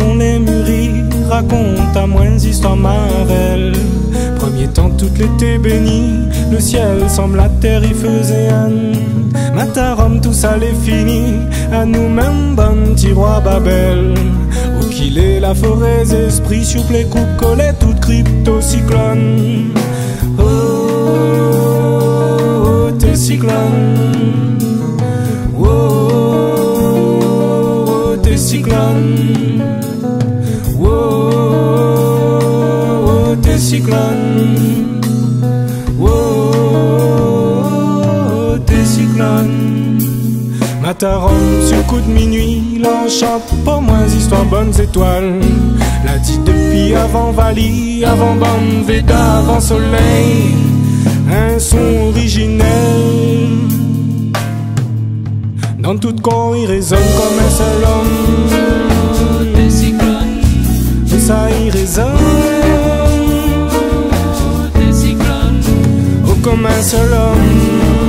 On les mûrit, raconte à moins histoires Marvel. Premier temps, tout l'été béni, le ciel semble la terre y faisait un. Matarom, tout ça les fini, à nous-mêmes, bon tiroir Babel. Où qu'il est la forêt, esprit, souple les coupes collées, toute crypto-cyclone. Oh, oh, oh, t'es cyclone. Oh, oh, oh, t'es cyclone. Oh, oh, oh, t'es cyclone. Oh, oh, t'es cyclone. Matarom sur coup de minuit, l'enchante pour moins histoire bonnes étoiles. L'a dit depuis avant Vali, avant Bande Veda, avant Soleil. Un son originel. Dans tout corps il résonne comme un seul homme. Des cyclones, Tout ça il résonne. des cyclones, Oh comme un seul homme.